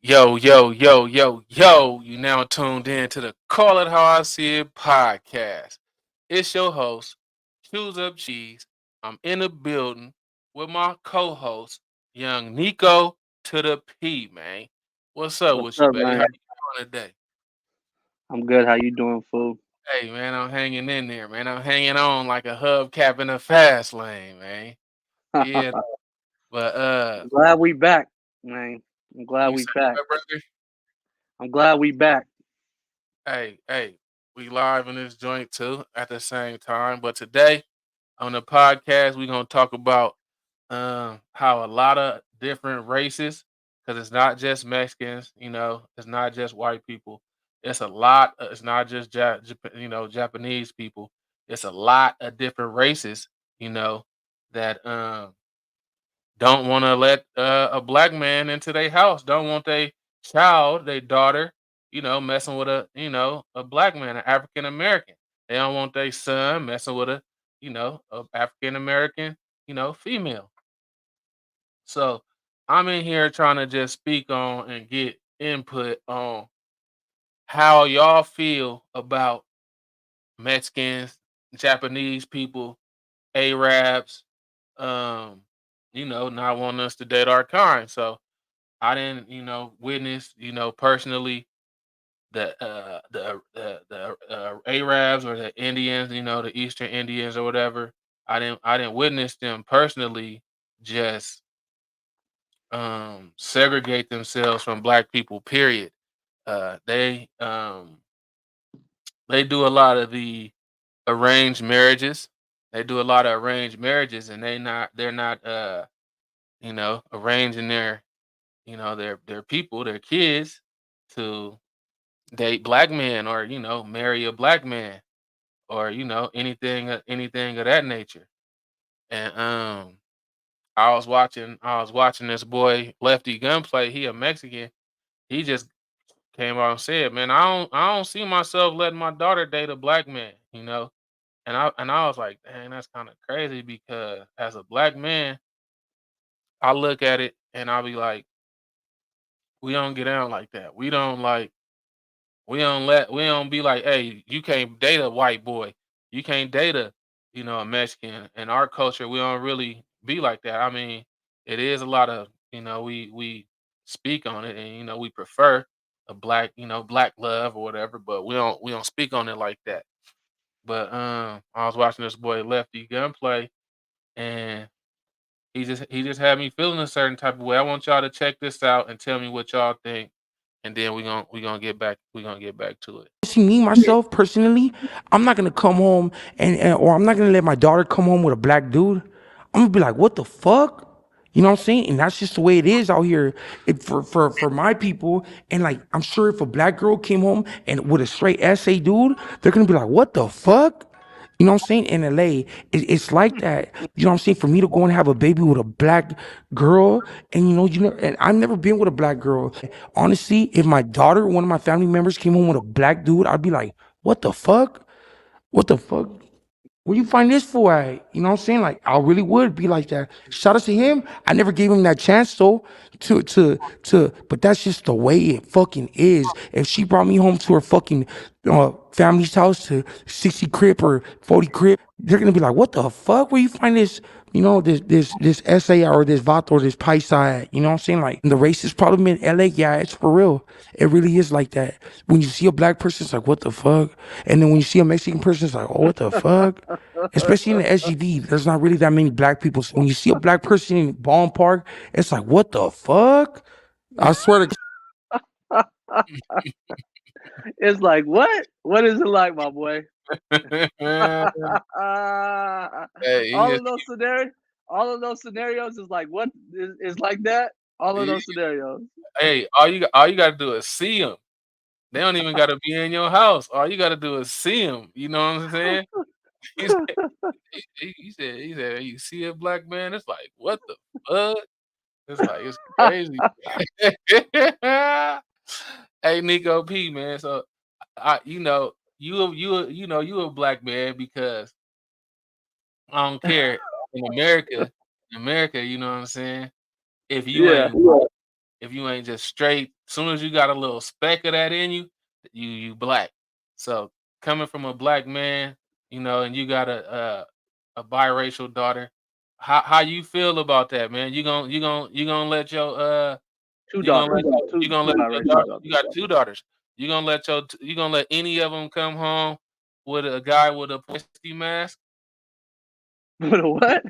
Yo, yo, yo, yo, yo, you now tuned in to the Call It How I See It podcast. It's your host, Choose Up Cheese. I'm in the building with my co-host, young Nico to the P, man. What's up What's with you, up, baby? How man? you doing today? I'm good. How you doing, fool? Hey, man, I'm hanging in there, man. I'm hanging on like a hubcap in a fast lane, man. Yeah, I'm but glad we back, man. I'm glad you we say back. what, brother? I'm glad we back. Hey, we live in this joint too at the same time. But today on the podcast, we're gonna talk about how a lot of different races, because it's not just Mexicans, it's not just white people. It's a lot. It's not just Japanese people. It's a lot of different races, you know, that don't want to let a black man into their house. Don't want their child, their daughter, messing with a black man, an African American. They don't want their son messing with a African American, female. So I'm in here trying to just speak on and get input on how y'all feel about Mexicans, Japanese people, Arabs, um, not wanting us to date our kind. So I didn't, witness, personally the Arabs or the Indians, the Eastern Indians or whatever. I didn't witness them personally just segregate themselves from black people. Period. They do a lot of the arranged marriages. They do a lot of arranged marriages, and they're not arranging their people, their kids to date black men or marry a black man or anything of that nature. And I was watching this boy Lefty Gunplay. He a Mexican. He just came out and said, "Man, I don't see myself letting my daughter date a black man." And I was like, "Dang, that's kind of crazy," because as a black man, I look at it and I'll be like, "We don't get down like that. We don't be like, hey, you can't date a white boy. You can't date a Mexican. In our culture, we don't really be like that. I mean, it is a lot of, we speak on it and we prefer a black love or whatever, but we don't speak on it like that. But I was watching this boy Lefty Gunplay and he just had me feeling a certain type of way. I want y'all to check this out and tell me what y'all think, and then we gonna get back to it. See me myself personally, I'm not gonna come home and or I'm not gonna let my daughter come home with a black dude. I'm gonna be like, what the fuck? You know what I'm saying? And that's just the way it is out here. For my people, and like I'm sure if a black girl came home and with a straight SA dude, they're gonna be like, what the fuck? You know what I'm saying? In LA, it's like that. You know what I'm saying? For me to go and have a baby with a black girl, and and I've never been with a black girl. Honestly, if my daughter, one of my family members came home with a black dude, I'd be like, what the fuck? What the fuck? Where you find this for at? You know what I'm saying? Like I really would be like that. Shout out to him. I never gave him that chance though. But that's just the way it fucking is. If she brought me home to her fucking family's house to 60 crib or 40 crib, they're gonna be like, what the fuck? Where you find this? This SA or this Vato or this Paisa at? You know what I'm saying? Like the racist problem in LA, yeah, it's for real. It really is like that. When you see a black person, it's like, what the fuck? And then when you see a Mexican person, it's like, oh, what the fuck? Especially in the SGV, there's not really that many black people. So when you see a black person in Ballin Park, it's like, what the fuck? I swear to It's like what? What is it like, my boy? Hey, all of those scenarios, all of those scenarios is like what is like that. All of he, those scenarios. hey, all you gotta do is see him. They don't even gotta be in your house. All you gotta do is see him. You know what I'm saying? He said, he said, you see a black man? It's like, what the fuck? It's like it's crazy. Hey, Nico P, man. So you a black man because I don't care in America, you know what I'm saying? If you Yeah. ain't white, if you ain't just straight. Soon as you got a little speck of that in you, you black. So coming from a black man, and you got a biracial daughter, how you feel about that, man? You gonna let your Two you gonna daughters, let your, you two gonna two let your biracial daughter, you daughters. got two daughters. You gonna let any of them come home with a guy with a pushy mask, But what?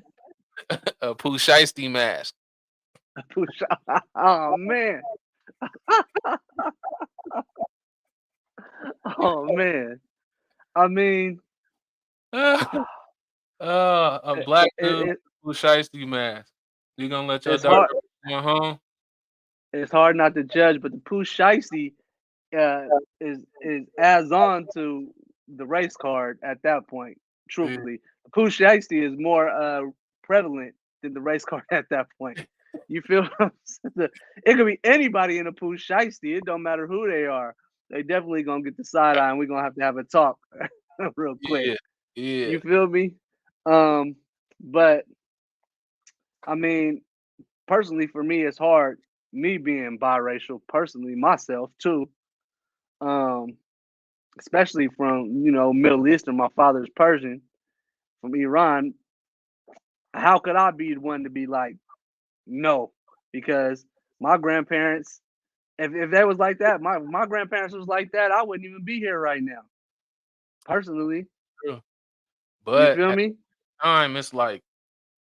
a pusheisty mask? Push. Oh man. Oh man. I mean, A it, black dude it, with shiesty mask. You gonna let your it's daughter hard. come home? It's hard not to judge, but the poo shiesty uh, is as on to the race card at that point. Yeah, Truthfully, the poo shiesty is more prevalent than the race card at that point. You feel? What I'm saying? It could be anybody in a poo shiesty. It don't matter who they are. They definitely gonna get the side eye, and we're gonna have to have a talk real quick. yeah, yeah. You feel me? Um, but I mean, personally, for me, it's hard. Me being biracial, personally, myself too. Um, especially from Middle Eastern. My father's Persian from Iran. How could I be the one to be like no? Because my grandparents, if they was like that, my grandparents was like that, I wouldn't even be here right now. Personally, True. you But feel at me? the time, it's like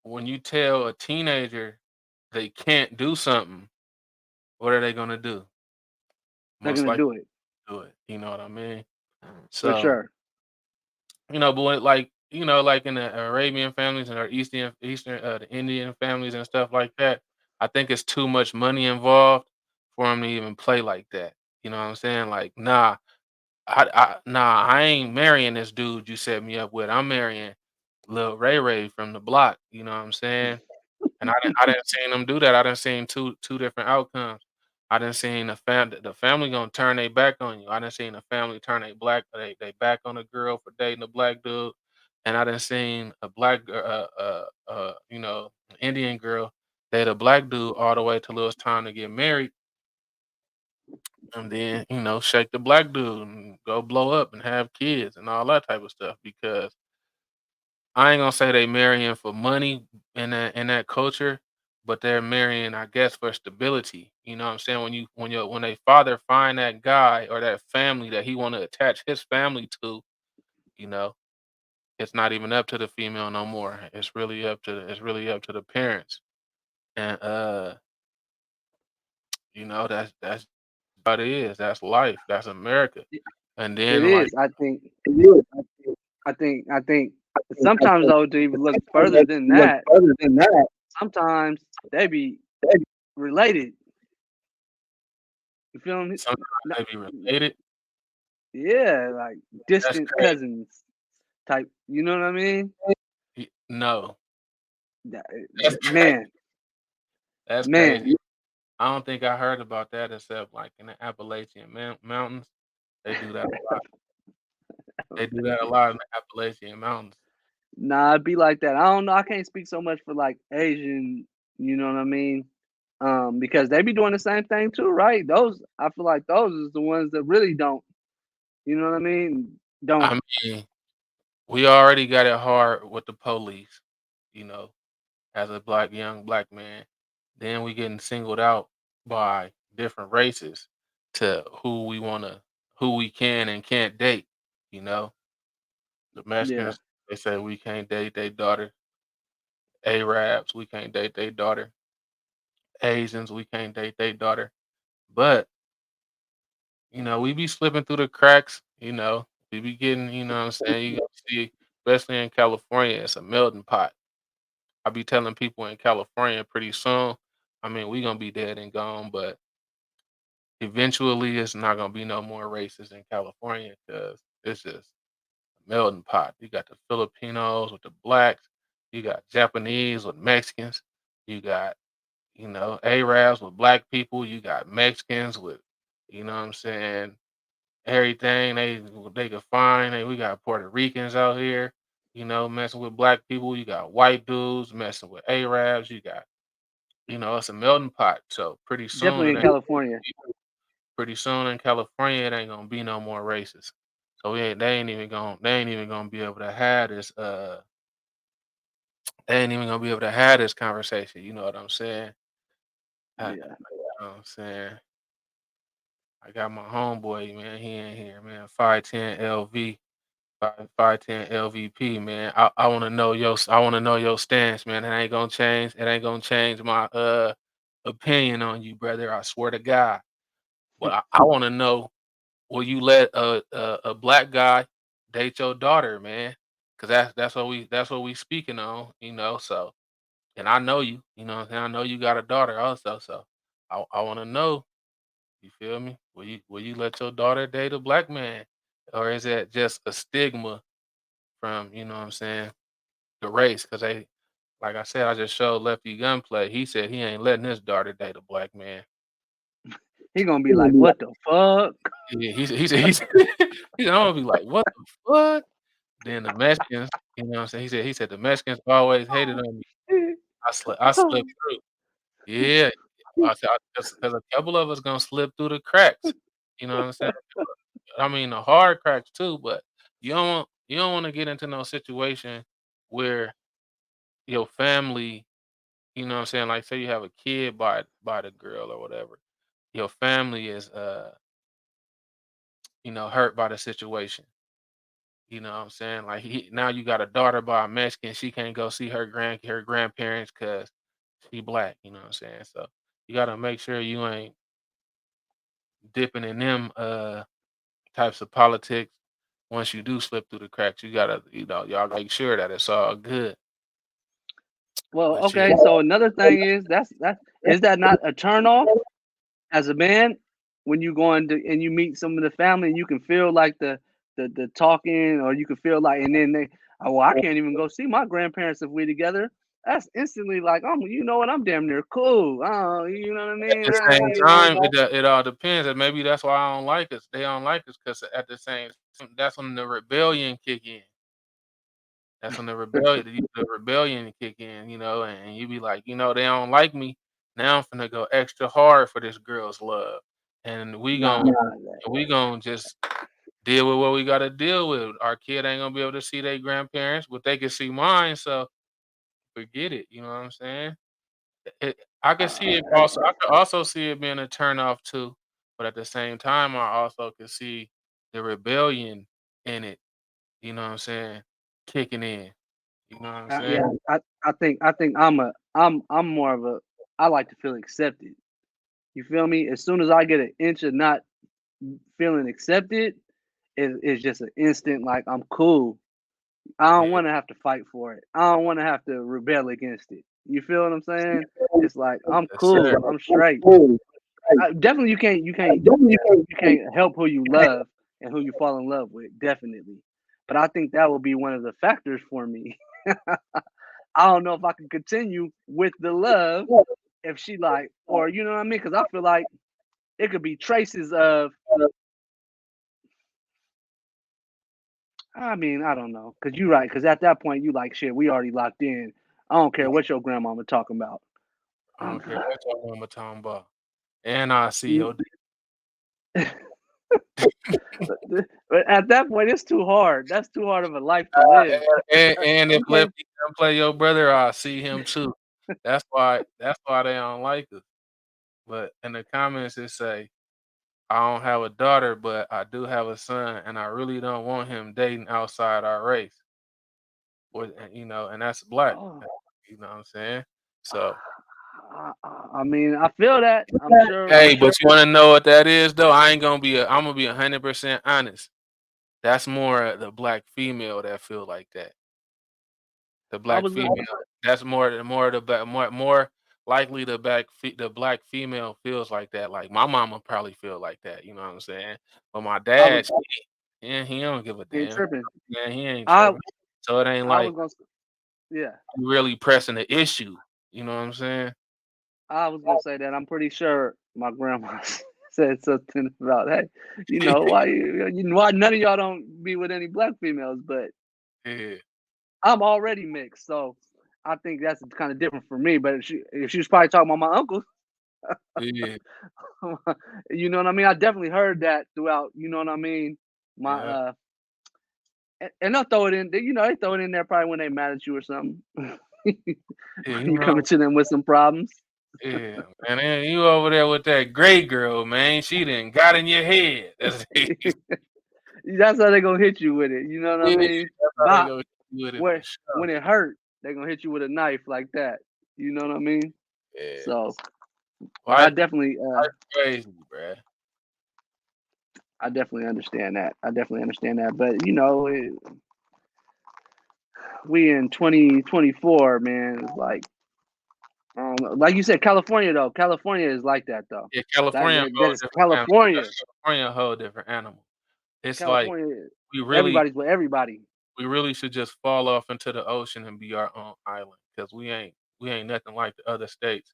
when you tell a teenager they can't do something, what are they gonna do? They're Most gonna likely do it do it. You know what I mean? for So, sure. but like in the Arabian families and our Eastern, the Indian families and stuff like that, I think it's too much money involved for them to even play like that. You know what I'm saying? Like, nah, I ain't marrying this dude you set me up with. I'm marrying Lil Ray Ray from the block. You know what I'm saying? And I didn't seen them do that. I didn't seen two different outcomes. I didn't seen the family gonna turn their back on you. I didn't seen the family turn they back on a girl for dating a black dude, and I didn't seen a black an Indian girl date a black dude all the way till it was time to get married, and then shake the black dude and go blow up and have kids and all that type of stuff because I ain't gonna say they marrying for money in that culture, but they're marrying, I guess, for stability. You know what I'm saying? When they father find that guy or that family that he want to attach his family to, you know, it's not even up to the female no more. It's really up to the parents. And that's what it is. That's life. That's America. And It then like is. I think sometimes though to even look further than that, sometimes they be related. You feel me? sometimes Not, they be related. yeah, like That's distant crazy. cousins type. You know what I mean? No, That- that's crazy. Man, That's man. crazy. I don't think I heard about that except like in the Appalachian Mountains. They do that a lot. They do that a lot in the Appalachian Mountains. Nah, it be like that. I don't know. I can't speak so much for like Asian. You know what I mean? Because they be doing the same thing too, right? Those I feel like those is the ones that really don't. You know what I mean? Don't. I mean, we already got it hard with the police, you know, as a young black man. Then we getting singled out by different races to who we can and can't date. You know, the Yeah. Mexicans, they say we can't date their daughter. Arabs, we can't date their daughter. Asians, we can't date their daughter. But we be slipping through the cracks. We be getting, what I'm saying, you gonna see, especially in California, it's a melting pot. I be telling people in California pretty soon. I mean, we gonna be dead and gone, but eventually, it's not gonna be no more races in California because it's just a melting pot. You got the Filipinos with the blacks. You got Japanese with Mexicans. You got Arabs with black people. You got Mexicans with, what I'm saying, everything they could find. We got Puerto Ricans out here, messing with black people. You got white dudes messing with Arabs. You got it's a melting pot. So Definitely in California. pretty soon in California, it ain't gonna be no more races. So they ain't even gonna be able to have this. They ain't even gonna be able to have this conversation. You know what I'm saying? Yeah. You know what I'm saying? I got my homeboy, man. He in here, man. 510 LV, 510 LVP, man. I wanna know your stance, man. It ain't gonna change. It ain't gonna change my opinion on you, brother. I swear to God. But I wanna know, will you let a black guy date your daughter, man? Cause that's what we speaking on. So and I know you, what I'm saying? I know you got a daughter also, so I wanna know. You feel me? Will you let your daughter date a black man? Or is that just a stigma from, what I'm saying, the race? Because like I said, I just showed Lefty Gunplay. He said he ain't letting his daughter date a black man. He gonna be like, what the fuck? Yeah, I'm gonna be like, what the fuck? Then the Mexicans, what I'm saying? He said the Mexicans always hated on me. I slipped through. Yeah. I said, because a couple of us gonna slip through the cracks. You know what I'm saying? I mean, the hard cracks too, but you don't want to get into no situation where your family, you know what I'm saying, like say you have a kid by the girl or whatever, your family is hurt by the situation. You know what I'm saying? Like now you got a daughter by a Mexican, she can't go see her grandparents because she black. You know what I'm saying? So you got to make sure you ain't dipping in them types of politics. Once you do slip through the cracks, you gotta, y'all make sure that it's all good. Well, But yeah, okay. So another thing is that is that not a turn off as a man when you go into and you meet some of the family and you can feel like the talking or you can feel like and then they oh well, I can't even go see my grandparents if we together. That's instantly like you know what, I'm damn near cool. Oh, you know what I at mean? the same time, it all depends, and maybe that's why I don't like us. They don't like us because at the same, that's when the rebellion kick in. That's when the rebellion kick in, and you be like, they don't like me. Now I'm finna go extra hard for this girl's love, and we gon' Nah, and we gon' just deal with what we gotta deal with. Our kid ain't gonna be able to see their grandparents, but they can see mine. So forget it. You know what I'm saying? I can see it also. I could also see it being a turn off too, but at the same time, I also could see the rebellion in it. You know what I'm saying? Kicking in. You know what I'm yeah, saying? I think I'm more of a I like to feel accepted. You feel me? As soon as I get an inch of not feeling accepted, it's just an instant like I'm cool. I don't Yeah, want to have to fight for it. I don't want to have to rebel against it. You feel what I'm saying? It's like I'm yes, sir. cool. I'm straight. Definitely, you can't help who you love and who you fall in love with. Definitely, but I think that will be one of the factors for me. I don't know if I can continue with the love if she like, or you know what I mean? Because I feel like it could be traces of. I mean, I don't know. Because you're right. Because at that point, you like shit. We already locked in. I don't care what your grandmama talking about. I don't care what y'all want to talking about. And I see your But at that point, it's too hard. That's too hard of a life to live. and if You can't. Lefty can play your brother, I see him too. That's why they don't like us. But in the comments it say, I don't have a daughter, but I do have a son, and I really don't want him dating outside our race. And that's black. Oh, You know what I'm saying? So I mean, I feel that. I'm sure. I'm hey, but sure. you wanna know what that is though? I'm gonna be 100% honest. That's more the black female that feel like that. The I black was gonna. female. That's more the black more likely the black female feels like that. Like my mama probably feel like that, you know what I'm saying? But my I was. dad, he don't give a Ain't damn. tripping. Yeah, he ain't I. tripping. So it ain't I like was gonna. Yeah. you really pressing the issue. You know what I'm saying? I was gonna say that. I'm pretty sure my grandma said something about, hey, why none of y'all don't be with any black females, but Yeah. I'm already mixed, so I think that's kind of different for me. But if she was probably talking about my uncle, Yeah, you know what I mean. I definitely heard that throughout. You know what I mean. My yeah, and they'll throw it in. You know, they throw it in there probably when they mad at you or something. yeah. You coming to them with some problems. Yeah, and then you over there with that gray girl, man. She done got in your head. That's That's how they gonna hit you with it. You know what I yeah, mean? that's how they Bop. go with it for Where sure. when it hurt, they gonna hit you with a knife like that. You know what I mean? Yeah, So, but life, life crazy, bruh. I definitely understand that. I definitely understand that. But you know, we in 2024, man. It's like you said, California though. California is like that though. Yeah, That California a that whole is different animal. Yeah, California. California a whole different animal. It's like California. we really Everybody's with everybody. we really should just fall off into the ocean and be our own island because we ain't nothing like the other states.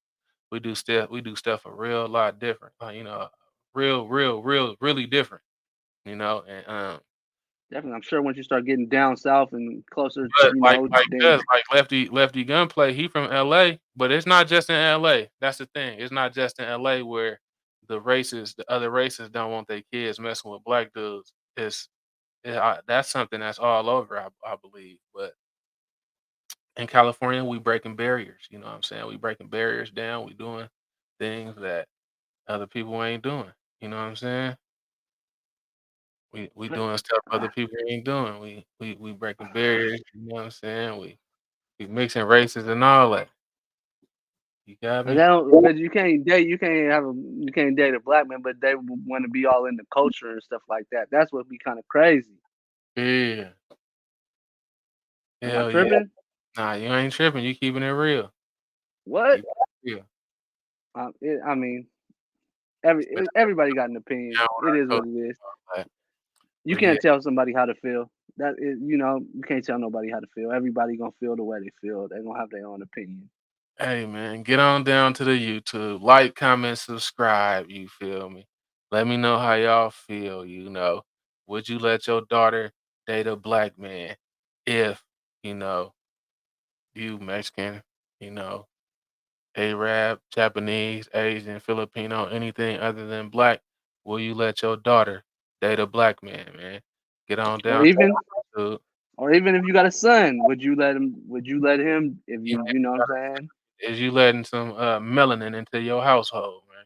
We do stuff a real lot different. Like, really different. And Definitely, I'm sure once you start getting down south and closer, but you like know, like then us, like lefty gunplay, he from LA, but it's not just in LA. That's the thing. It's not just in LA where the other races don't want their kids messing with black dudes. That's something that's all over, I believe. But in California, we breaking barriers. You know what I'm saying? We breaking barriers down. We doing things that other people ain't doing. You know what I'm saying? We doing stuff other people ain't doing. We breaking barriers. You know what I'm saying? We mixing races and all that. You got but me? they don't. But you can't date a black man, but they want to be all in the culture and stuff like that. That's what be kind of crazy. Yeah. Am I Hell yeah. tripping? Nah, you ain't tripping. You keeping it real. What? Keep it real. I mean, Spend everybody got an opinion. time It is with our what coach. it is. Like, You but yeah, can't tell somebody how to feel. That is, you know, you can't tell nobody how to feel. Everybody gonna feel the way they feel. They gonna have their own opinion. hey man, get on down to the YouTube. Like, comment, subscribe. You feel me? Let me know how y'all feel. Would you let your daughter date a black man if you know you Mexican, you know, Arab, Japanese, Asian, Filipino, anything other than black? Will you let your daughter date a black man, man? Get on Or down to even, YouTube. or even if you got a son, would you let him? Would you let him? If Even you, if you know you what I'm got saying? is you letting some melanin into your household, man.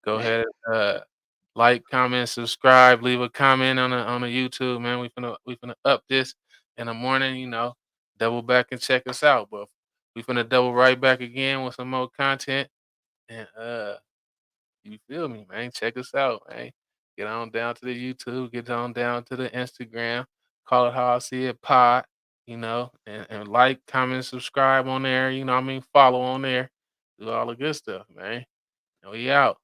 Go ahead, like, comment, subscribe, leave a comment on the YouTube, man. We finna up this in the morning, double back and check us out. But we finna double right back again with some more content. And you feel me, man? Check us out, man. Get on down to the YouTube, get on down to the Instagram, call it how I see it pod, and like, comment, subscribe on there, follow on there. Do all the good stuff, man. And we out.